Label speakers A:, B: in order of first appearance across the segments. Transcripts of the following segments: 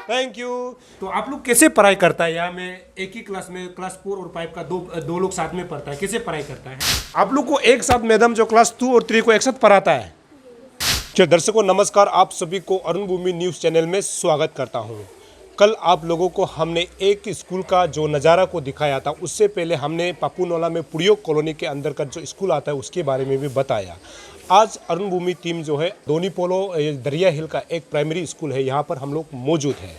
A: Thank you. तो आप लोग कैसे पढ़ाई करता है? यहाँ में एक ही क्लास में क्लास 4 और 5 का दो लोग साथ में पढ़ता है, कैसे पढ़ाई करता है? आप लोग को एक साथ मैडम जो क्लास 2 और 3 को एक साथ पढ़ाता है। चलो दर्शकों नमस्कार, आप सभी को अरुण भूमि न्यूज़ चैनल में स्वागत करता हूँ। कल आप लोगों को हमने एक स्कूल का जो नज़ारा को दिखाया था, उससे पहले हमने पापुनोला में पुड़ियो कॉलोनी के अंदर का जो स्कूल आता है उसके बारे में भी बताया। आज अरुण भूमि टीम जो है दोनीपोलो दरिया हिल का एक प्राइमरी स्कूल है, यहाँ पर हम लोग मौजूद हैं।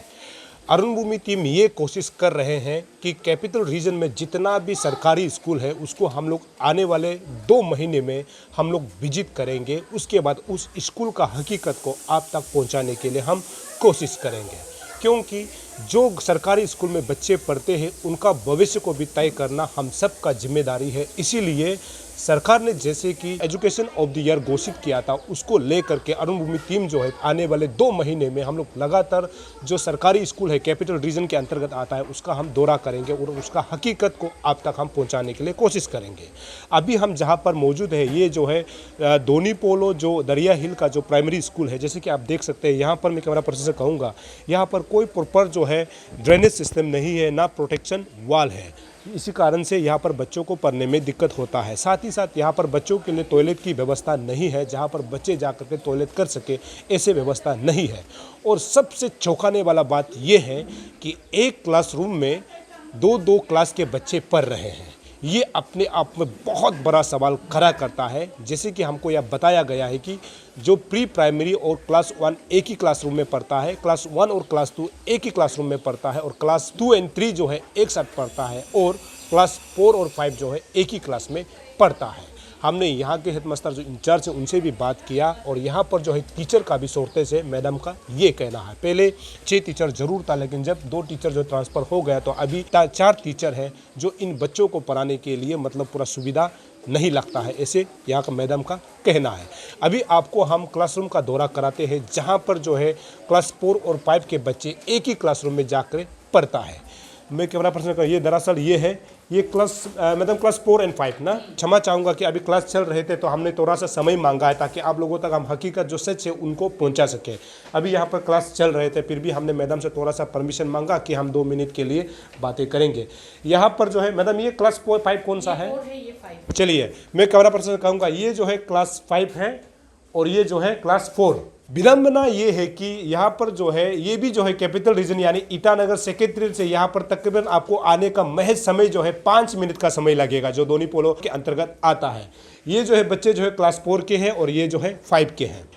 A: अरुण भूमि टीम ये कोशिश कर रहे हैं कि कैपिटल रीजन में जितना भी सरकारी स्कूल है उसको हम लोग आने वाले 2 महीने में हम लोग विजिट करेंगे। उसके बाद उस स्कूल का हकीकत को आप तक पहुंचाने के लिए हम कोशिश करेंगे, क्योंकि जो सरकारी स्कूल में बच्चे पढ़ते हैं उनका भविष्य को भी तय करना हम सब का जिम्मेदारी है। इसीलिए सरकार ने जैसे कि एजुकेशन ऑफ द ईयर घोषित किया था, उसको लेकर के अरुण भूमि टीम जो है आने वाले 2 महीने में हम लोग लगातार जो सरकारी स्कूल है कैपिटल रीजन के अंतर्गत आता है उसका हम दौरा करेंगे और उसका हकीकत को आप तक हम पहुंचाने के लिए कोशिश करेंगे। अभी हम जहां पर मौजूद है ये जो है दोनीपोलो जो दरिया हिल का जो प्राइमरी स्कूल है, जैसे कि आप देख सकते हैं यहाँ पर मैं कैमरा पर्सन से कहूँगा, यहाँ पर कोई प्रॉपर जो है ड्रेनेज सिस्टम नहीं है, ना प्रोटेक्शन वॉल है। इसी कारण से यहाँ पर बच्चों को पढ़ने में दिक्कत होता है। साथ ही साथ यहाँ पर बच्चों के लिए टॉयलेट की व्यवस्था नहीं है, जहाँ पर बच्चे जा कर के टॉयलेट कर सके ऐसे व्यवस्था नहीं है। और सबसे चौंकाने वाला बात यह है कि एक क्लासरूम में 2-2 क्लास के बच्चे पढ़ रहे हैं। ये अपने आप में बहुत बड़ा सवाल खड़ा करता है। जैसे कि हमको यह बताया गया है कि जो प्री प्राइमरी और क्लास 1 एक ही क्लासरूम में पढ़ता है, क्लास 1 और क्लास 2 एक ही क्लासरूम में पढ़ता है, और क्लास 2 और 3 जो है एक साथ पढ़ता है, और क्लास 4 और 5 जो है एक ही क्लास में पढ़ता है। हमने यहाँ के हेडमास्टर जो इंचार्ज है उनसे भी बात किया, और यहाँ पर जो है टीचर का भी शॉर्टेज है। मैडम का ये कहना है पहले 6 टीचर जरूर था, लेकिन जब 2 टीचर जो ट्रांसफ़र हो गया तो अभी 4 टीचर हैं जो इन बच्चों को पढ़ाने के लिए मतलब पूरा सुविधा नहीं लगता है, ऐसे यहाँ का मैडम का कहना है। अभी आपको हम क्लासरूम का दौरा कराते हैं जहाँ पर जो है क्लास 4 और 5 के बच्चे एक ही क्लासरूम में जाकर पढ़ता है। मैं कैमरा पर्सन का ये दरअसल ये है, ये मतलब क्लास 4 और 5 ना, क्षमा चाहूँगा कि अभी क्लास चल रहे थे तो हमने थोड़ा सा समय मांगा है ताकि आप लोगों तक हम हकीकत जो सच है उनको पहुंचा सके। अभी यहाँ पर क्लास चल रहे थे, फिर भी हमने मैडम से थोड़ा सा परमिशन मांगा कि हम 2 मिनट के लिए बातें करेंगे। यहाँ पर जो है मैडम ये क्लास 4 5 कौन सा है? चलिए मैं कैमरा पर्सन कहूँगा ये जो है क्लास 5 है और ये जो है क्लास 4। विडंबना ये है कि यहाँ पर जो है ये भी जो है कैपिटल रीजन यानी ईटानगर सेक्रेटरीट से यहाँ पर तकरीबन आपको आने का महज समय जो है 5 मिनट का समय लगेगा, जो दोनीपोलो के अंतर्गत आता है। ये जो है बच्चे जो है क्लास 4 के हैं और ये जो है 5 के हैं।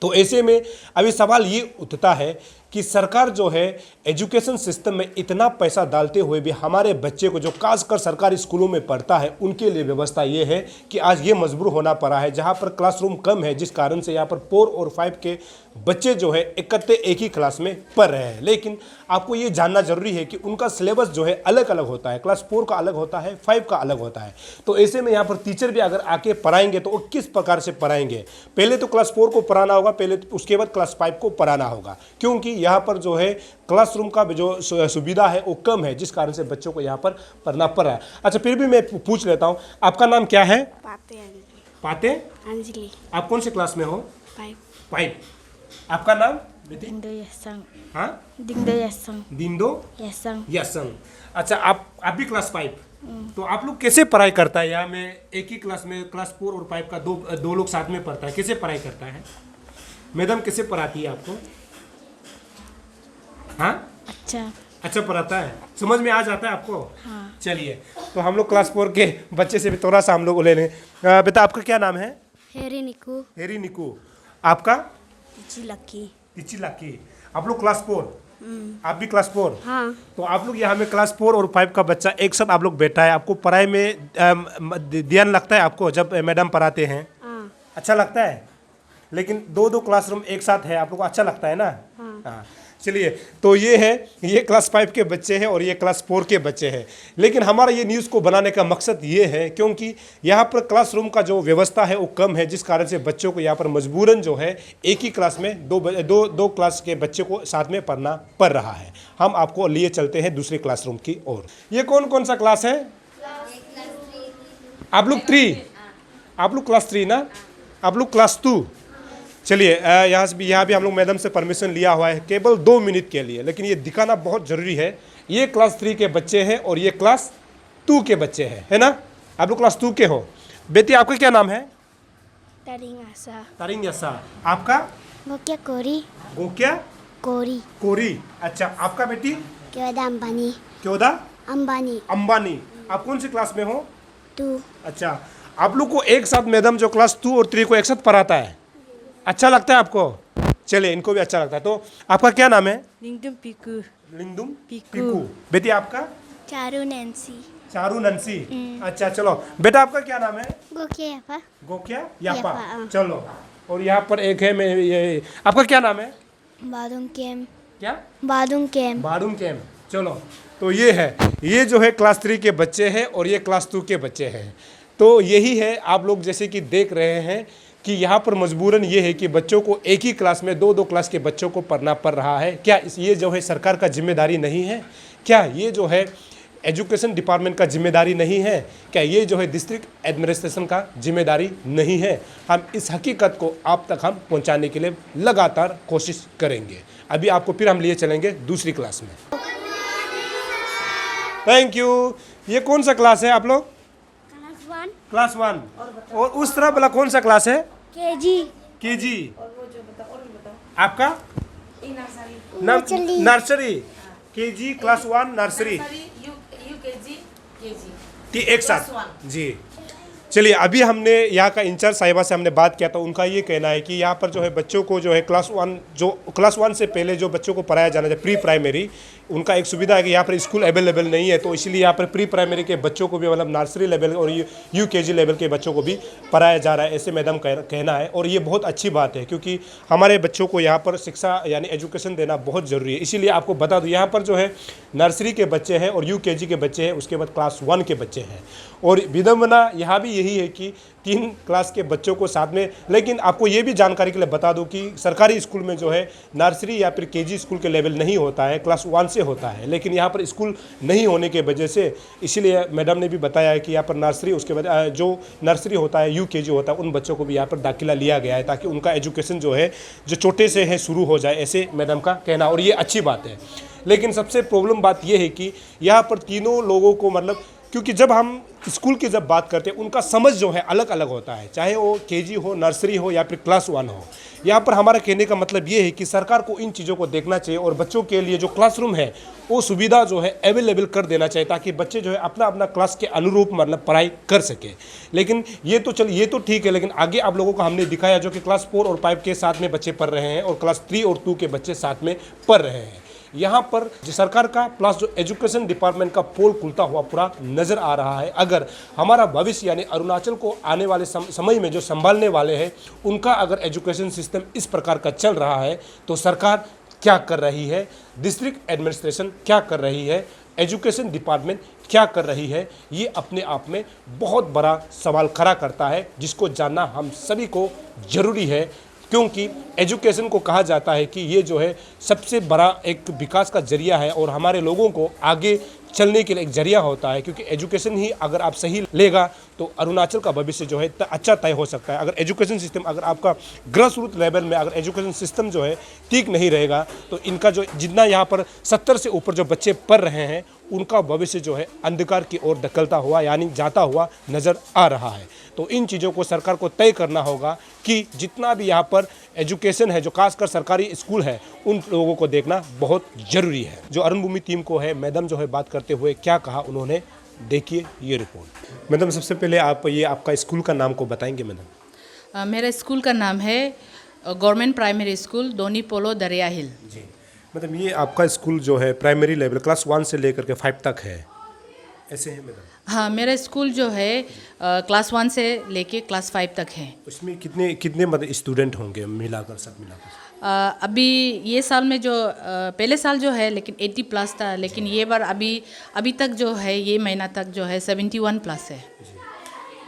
A: तो ऐसे में अभी सवाल ये उठता है कि सरकार जो है एजुकेशन सिस्टम में इतना पैसा डालते हुए भी हमारे बच्चे को जो खासकर सरकारी स्कूलों में पढ़ता है उनके लिए व्यवस्था ये है कि आज ये मजबूर होना पड़ा है, जहाँ पर क्लासरूम कम है, जिस कारण से यहाँ पर 4 और 5 के बच्चे जो है इकट्ठे एक ही क्लास में पढ़ रहे हैं। लेकिन आपको ये जानना जरूरी है कि उनका सिलेबस जो है अलग अलग होता है, क्लास 4 का अलग होता है, 5 का अलग होता है। तो ऐसे में यहाँ पर टीचर भी अगर आके पढ़ाएंगे तो वो किस प्रकार से पढ़ाएंगे? पहले तो क्लास 4 को पढ़ाना होगा, पहले उसके बाद क्लास 5 को पढ़ाना होगा, क्योंकि यहाँ पर जो है क्लासरूम का जो सुविधा है वो कम है, जिस कारण से बच्चों को यहाँ पर पढ़ना पड़ रहा है। अच्छा फिर भी मैं पूछ लेता हूँ, आपका नाम क्या है? पाते अंजलि। आप कौन से क्लास में हो? 5। आपका नाम?
B: दिंदो यसंग।
A: हाँ,
B: दिंदो यसंग।
A: दिंदो
B: यसंग।
A: यसंग। अच्छा आप भी क्लास 5। तो आप लोग कैसे पढ़ाई करता है? यहाँ में एक ही क्लास में क्लास 4 और 5 का दो लोग साथ में पढ़ता है, कैसे पढ़ाई करता है? मैडम कैसे पढ़ाती है आपको? हाँ, अच्छा पढ़ाता है, समझ में आ जाता है आपको?
B: हाँ।
A: चलिए तो हम लोग क्लास 4 के बच्चे से भी थोड़ा सा हम लोग ले लें। बेटा आपका क्या नाम है?
B: हेरी निकू।
A: हेरी निकू। आपका?
B: तिची
A: लकी। आप लोग क्लास 4? आप भी क्लास 4?
B: हाँ।
A: तो आप लोग यहाँ में क्लास 4 और 5 का बच्चा एक साथ आप लोग बैठा है, आपको पढ़ाई में ध्यान लगता है आपको जब मैडम पढ़ाते हैं?
B: हाँ।
A: अच्छा लगता है? लेकिन 2-2 क्लासरूम एक साथ है, आप लोग को अच्छा लगता है ना? हाँ। चलिए तो ये है, ये क्लास 5 के बच्चे हैं और ये क्लास 4 के बच्चे हैं। लेकिन हमारा ये न्यूज़ को बनाने का मकसद ये है क्योंकि यहाँ पर क्लासरूम का जो व्यवस्था है वो कम है, जिस कारण से बच्चों को यहाँ पर मजबूरन जो है एक ही क्लास में दो क्लास के बच्चे को साथ में पढ़ना पड़ रहा है। हम आपको लिए चलते हैं दूसरे क्लासरूम की ओर। ये कौन कौन सा क्लास है? आप लोग 3, आप लोग क्लास 3 ना, आप लोग क्लास 2। चलिए यहाँ भी हम लोग मैडम से परमिशन लिया हुआ है केवल 2 मिनट के लिए, लेकिन ये दिखाना बहुत ज़रूरी है। ये क्लास 3 के बच्चे हैं और ये क्लास 2 के बच्चे हैं, है ना? आप लोग क्लास 2 के हो। बेटी आपका क्या नाम है?
B: Taring asa.
A: तारिंग यसा। आपका?
B: Gokya Kori.
A: गोक्या
B: Kori.
A: कोरी। अच्छा, आपका बेटी?
B: Kyoda Ambani.
A: क्योदा
B: Ambani.
A: अंबानी। आप कौन सी क्लास में हो?
B: 2.
A: अच्छा, आप लोग को एक साथ मैडम जो क्लास 2 और 3 को एक साथ पढ़ाता है, अच्छा लगता है आपको? चलिए, इनको भी अच्छा लगता है। तो आपका क्या नाम है?
C: Lingdum Piku.
A: लिंगदुम
C: पीकू।
A: बेटी आपका?
B: Charu Nancy.
A: चारू नंसी। अच्छा, चलो बेटा आपका क्या नाम है?
B: Gokya Yapa.
A: गोक्या यापा।
B: यापा, हाँ।
A: चलो, और यहाँ पर एक है, मैं ये आपका क्या नाम है?
B: Badung Kem.
A: क्या?
B: Badung Kem.
A: बारूम कैम। चलो, तो ये है, ये जो है क्लास 3 के बच्चे हैं और ये क्लास 2 के बच्चे हैं। तो यही है, आप लोग जैसे कि देख रहे हैं कि यहाँ पर मजबूरन ये है कि बच्चों को एक ही क्लास में 2-2 क्लास के बच्चों को पढ़ना पड़ रहा है। क्या ये जो है सरकार का जिम्मेदारी नहीं है? क्या ये जो है एजुकेशन डिपार्टमेंट का जिम्मेदारी नहीं है? क्या ये जो है डिस्ट्रिक्ट एडमिनिस्ट्रेशन का जिम्मेदारी नहीं है? हम इस हकीकत को आप तक हम पहुंचाने के लिए लगातार कोशिश करेंगे। अभी आपको फिर हम लिए चलेंगे दूसरी क्लास में। Thank you. ये कौन सा क्लास है आप लोग?
B: Class 1.
A: क्लास 1। और उस तरफ वाला कौन सा क्लास है?
B: KG.
A: केजी। आपका?
B: Nursery.
A: Nursery. KG class 1 nursery. एक साथ जी। चलिए, अभी हमने यहाँ का इंचार्ज साहिबा से हमने बात किया, तो उनका ये कहना है कि यहाँ पर जो है बच्चों को जो है क्लास 1 से पहले जो बच्चों को पढ़ाया जाना चाहिए प्री प्राइमरी, उनका एक सुविधा है कि यहाँ पर स्कूल अवेलेबल नहीं है, तो इसलिए यहाँ पर प्री प्राइमरी के बच्चों को भी मतलब नर्सरी लेवल और यूकेजी लेवल के बच्चों को भी पढ़ाया जा रहा है, ऐसे मैडम कहना है। और ये बहुत अच्छी बात है क्योंकि हमारे बच्चों को यहाँ पर शिक्षा यानी एजुकेशन देना बहुत ज़रूरी है। इसीलिए आपको बता दूँ, यहाँ पर जो है नर्सरी के बच्चे हैं और यूकेजी के बच्चे हैं, उसके बाद क्लास 1 के बच्चे हैं। और विडम्बना यहाँ भी यही है कि 3 क्लास के बच्चों को साथ में, लेकिन आपको ये भी जानकारी के लिए बता दूं कि सरकारी स्कूल में जो है नर्सरी या फिर केजी स्कूल के लेवल नहीं होता है, क्लास 1 से होता है। लेकिन यहाँ पर स्कूल नहीं होने के वजह से, इसीलिए मैडम ने भी बताया है कि यहाँ पर नर्सरी, उसके बाद जो नर्सरी होता है यूकेजी होता है, उन बच्चों को भी यहाँ पर दाखिला लिया गया है ताकि उनका एजुकेशन जो है जो छोटे से है शुरू हो जाए, ऐसे मैडम का कहना। और ये अच्छी बात है। लेकिन सबसे प्रॉब्लम बात यह है कि यहाँ पर तीनों लोगों को मतलब, क्योंकि जब हम स्कूल की जब बात करते हैं उनका समझ जो है अलग अलग होता है, चाहे वो केजी हो, नर्सरी हो या फिर क्लास 1 हो। यहाँ पर हमारा कहने का मतलब ये है कि सरकार को इन चीज़ों को देखना चाहिए और बच्चों के लिए जो क्लासरूम है वो सुविधा जो है अवेलेबल कर देना चाहिए ताकि बच्चे जो है अपना अपना क्लास के अनुरूप मतलब पढ़ाई कर सके। लेकिन ये तो ठीक है, लेकिन आगे आप लोगों को हमने दिखाया जो कि क्लास 4 और 5 के साथ में बच्चे पढ़ रहे हैं और क्लास 3 और 2 के बच्चे साथ में पढ़ रहे हैं। यहाँ पर जो सरकार का प्लस जो एजुकेशन डिपार्टमेंट का पोल खुलता हुआ पूरा नज़र आ रहा है। अगर हमारा भविष्य यानी अरुणाचल को आने वाले समय में जो संभालने वाले हैं उनका अगर एजुकेशन सिस्टम इस प्रकार का चल रहा है तो सरकार क्या कर रही है, डिस्ट्रिक्ट एडमिनिस्ट्रेशन क्या कर रही है, एजुकेशन डिपार्टमेंट क्या कर रही है, ये अपने आप में बहुत बड़ा सवाल खड़ा करता है जिसको जानना हम सभी को ज़रूरी है। क्योंकि एजुकेशन को कहा जाता है कि ये जो है सबसे बड़ा एक विकास का जरिया है और हमारे लोगों को आगे चलने के लिए एक जरिया होता है। क्योंकि एजुकेशन ही अगर आप सही लेगा तो अरुणाचल का भविष्य जो है अच्छा तय हो सकता है। अगर एजुकेशन सिस्टम, अगर आपका ग्रास रूट लेवल में अगर एजुकेशन सिस्टम जो है ठीक नहीं रहेगा तो इनका जो जितना यहाँ पर 70 से ऊपर जो बच्चे पढ़ रहे हैं उनका भविष्य जो है अंधकार की ओर धकेलता हुआ यानी जाता हुआ नज़र आ रहा है। तो इन चीज़ों को सरकार को तय करना होगा कि जितना भी यहाँ पर एजुकेशन है, जो खासकर सरकारी स्कूल है, उन लोगों को देखना बहुत ज़रूरी है। जो अरुण भूमि टीम को है, मैडम जो है बात करते हुए क्या कहा उन्होंने, देखिए ये रिपोर्ट। मैडम, सबसे पहले आप ये आपका स्कूल का नाम को बताएंगे मैडम?
C: मेरा स्कूल का नाम है गवर्नमेंट प्राइमरी स्कूल दोनी पोलो दरिया हिल।
A: जी, मतलब ये आपका स्कूल जो है प्राइमरी लेवल क्लास 1 से लेकर के 5 तक है, ऐसे है मैडम?
C: हाँ, मेरा स्कूल जो है क्लास 1 से लेके क्लास 5 तक है।
A: उसमें कितने मतलब स्टूडेंट होंगे मिलाकर, सब मिलाकर?
C: अभी ये साल में जो पहले साल जो है लेकिन 80+ था, लेकिन ये बार अभी तक जो है ये महीना तक जो है 71+ है।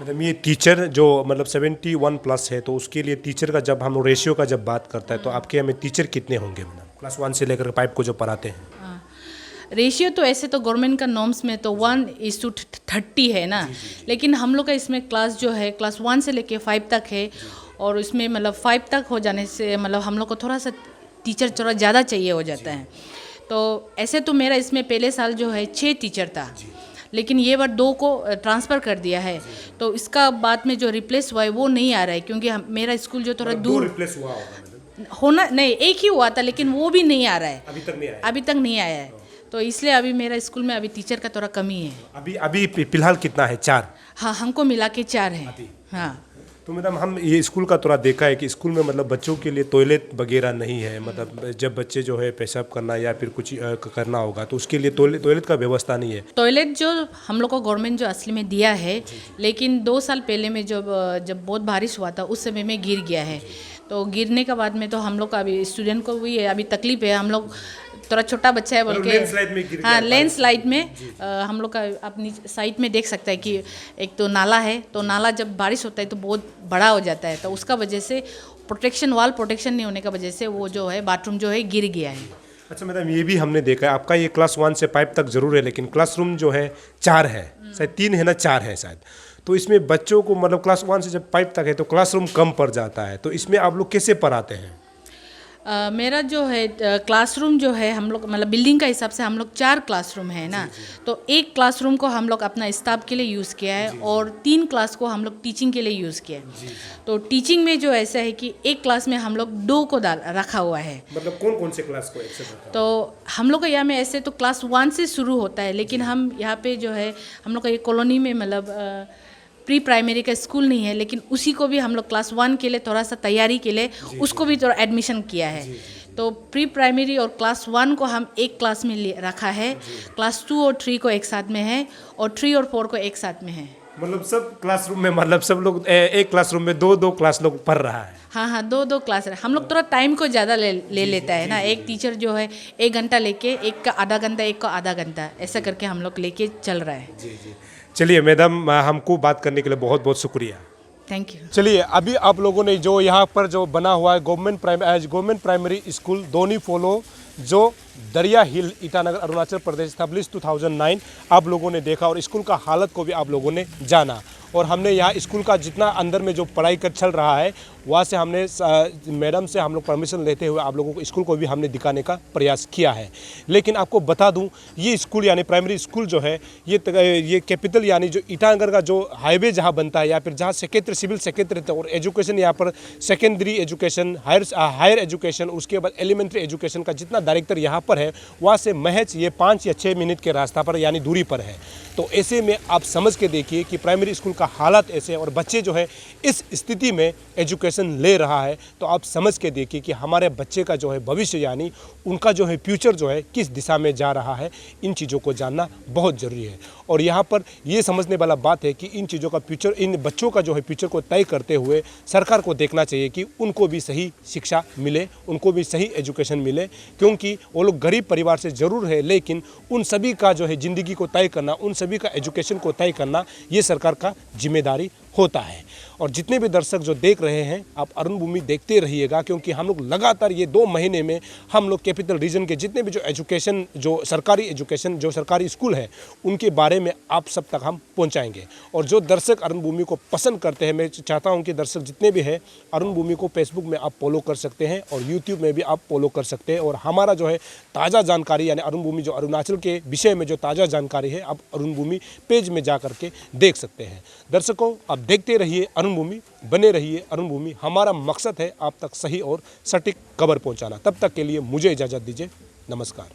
A: मतलब ये टीचर जो मतलब 71+ है तो उसके लिए टीचर का जब हम रेशियो का जब बात करता है तो आपके यहाँ में टीचर कितने होंगे मैडम क्लास 1 से लेकर 5 को जो पढ़ाते हैं?
C: रेशियो तो ऐसे तो गवर्नमेंट का नॉर्म्स में तो 1:30 है ना, लेकिन हम लोग का इसमें क्लास जो है क्लास 1 से लेके 5 तक है और इसमें मतलब 5 तक हो जाने से मतलब हम लोग को थोड़ा सा टीचर थोड़ा ज़्यादा चाहिए हो जाता है। तो ऐसे तो मेरा इसमें पहले साल जो है 6 टीचर था, लेकिन ये बार 2 को ट्रांसफ़र कर दिया है। तो इसका बाद में जो रिप्लेस हुआ है वो नहीं आ रहा है, क्योंकि मेरा स्कूल जो थोड़ा दूर
A: रिप्लेस हुआ होगा
C: होना नहीं, एक ही हुआ था, लेकिन वो भी नहीं आ रहा है,
A: अभी तक नहीं आया
C: है। तो इसलिए अभी मेरा स्कूल में अभी टीचर का थोड़ा कमी है।
A: अभी फिलहाल कितना है? 4?
C: हाँ, हमको मिला के 4 है। हाँ,
A: तो मैडम हम ये स्कूल का थोड़ा देखा है कि स्कूल में मतलब बच्चों के लिए टॉयलेट वगैरह नहीं है, मतलब जब बच्चे जो है पेशाब करना या फिर कुछ करना होगा तो उसके लिए टॉयलेट का व्यवस्था नहीं है।
C: टॉयलेट जो हम लोग को गवर्नमेंट जो असली में दिया है, लेकिन 2 साल पहले में जब बहुत बारिश हुआ था उस समय में गिर गया है। तो गिरने के बाद में तो हम लोग का अभी स्टूडेंट को भी अभी तकलीफ है। हम लोग थोड़ा छोटा बच्चा है बोल के, हाँ, लैंडस्लाइड में हम लोग का अपनी साइड में देख सकता है कि एक तो नाला है, तो नाला जब बारिश होता है तो बहुत बड़ा हो जाता है, तो उसका वजह से वाल प्रोटेक्शन नहीं होने का वजह से वो जो है बाथरूम जो है गिर गया है।
A: अच्छा मैडम, ये भी हमने देखा है आपका ये क्लास 1 से 5 तक जरूर है, लेकिन क्लासरूम जो है 4 है, शायद 3 है ना, 4 है शायद। तो इसमें बच्चों को मतलब क्लास 1 से जब 5 तक है तो क्लासरूम कम पड़ जाता है, तो इसमें आप लोग कैसे पढ़ाते हैं?
C: मेरा जो है क्लासरूम जो है हम लोग मतलब बिल्डिंग का हिसाब से हम लोग 4 क्लासरूम है ना, तो एक क्लासरूम को हम लोग अपना स्टाफ के लिए यूज़ किया है और 3 क्लास को हम लोग टीचिंग के लिए यूज़ किया है। तो टीचिंग में जो ऐसा है कि एक क्लास में हम लोग 2 को रखा हुआ है।
A: मतलब कौन कौन से क्लास को एक से रखा?
C: तो हम लोग का यहाँ में ऐसे तो क्लास 1 से शुरू होता है, लेकिन हम यहाँ पे जो है हम लोग का ये कॉलोनी में मतलब प्री प्राइमरी का स्कूल नहीं है, लेकिन उसी को भी हम लोग क्लास 1 के लिए थोड़ा सा तैयारी के लिए उसको भी थोड़ा एडमिशन किया है। तो प्री प्राइमरी और क्लास 1 को हम एक क्लास में रखा है, क्लास 2 और 3 को एक साथ में है और 3 और 4 को एक साथ में है।
A: मतलब सब क्लासरूम में मतलब सब लोग एक क्लासरूम में 2-2 क्लास लोग पढ़ रहा है।
C: हाँ, 2-2 क्लास है। हम लोग थोड़ा टाइम को ज़्यादा ले लेता है ना, एक टीचर जो है 1 घंटा लेके, एक का आधा घंटा, एक का आधा घंटा, ऐसा करके हम लोग लेके चल रहा है।
A: जी। चलिए मैडम, हमको बात करने के लिए बहुत बहुत शुक्रिया।
C: Thank you.
A: चलिए, अभी आप लोगों ने जो यहाँ पर जो बना हुआ है गवर्नमेंट प्राइमरी स्कूल दोनी फोलो, जो दरिया हिल ईटानगर अरुणाचल प्रदेश स्टैब्लिश 2009, आप लोगों ने देखा और स्कूल का हालत को भी आप लोगों ने जाना। और हमने यहाँ स्कूल का जितना अंदर में जो पढ़ाई कर चल रहा है वहाँ से हमने मैडम से हम लोग परमिशन लेते हुए आप लोगों को स्कूल को भी हमने दिखाने का प्रयास किया है। लेकिन आपको बता दूं, ये स्कूल यानी प्राइमरी स्कूल जो है ये कैपिटल यानी जो ईटानगर का जो हाईवे जहाँ बनता है या फिर जहाँ सेक्रेटरी सिविल सेक्रेटरी थे और एजुकेशन यहाँ पर सेकेंडरी एजुकेशन, हायर एजुकेशन, उसके बाद एलिमेंट्री एजुकेशन का जितना डायरेक्टर यहाँ पर है वहाँ से महज ये 5 या 6 मिनट के रास्ता पर यानी दूरी पर है। तो ऐसे में आप समझ के देखिए कि प्राइमरी स्कूल का हालत ऐसे और बच्चे जो है इस स्थिति में एजुकेशन ले रहा है, तो आप समझ के देखिए कि हमारे बच्चे का जो है भविष्य यानी उनका जो है फ्यूचर जो है किस दिशा में जा रहा है, इन चीज़ों को जानना बहुत ज़रूरी है। और यहाँ पर ये समझने वाला बात है कि इन चीज़ों का फ्यूचर, इन बच्चों का जो है फ्यूचर को तय करते हुए सरकार को देखना चाहिए कि उनको भी सही शिक्षा मिले, उनको भी सही एजुकेशन मिले, क्योंकि वो लोग गरीब परिवार से ज़रूर है, लेकिन उन सभी का जो है ज़िंदगी को तय करना, उन सभी का एजुकेशन को तय करना ये सरकार का जिम्मेदारी होता है। और जितने भी दर्शक जो देख रहे हैं, आप अरुण भूमि देखते रहिएगा, क्योंकि हम लोग लगातार ये 2 महीने में हम लोग कैपिटल रीजन के जितने भी जो एजुकेशन, जो सरकारी एजुकेशन, जो सरकारी स्कूल है, उनके बारे में आप सब तक हम पहुंचाएंगे। और जो दर्शक अरुण भूमि को पसंद करते हैं, मैं चाहता हूं कि दर्शक जितने भी हैं अरुण भूमि को फेसबुक में आप फॉलो कर सकते हैं और यूट्यूब में भी आप फॉलो कर सकते हैं। और हमारा जो है ताज़ा जानकारी यानी अरुण भूमि जो अरुणाचल के विषय में जो ताज़ा जानकारी है, आप अरुण भूमि पेज में जा करके देख सकते हैं। दर्शकों, आप देखते रहिए अरुण भूमि, बने रहिए अरुण भूमि। हमारा मकसद है आप तक सही और सटीक खबर पहुंचाना। तब तक के लिए मुझे इजाज़त दीजिए। नमस्कार।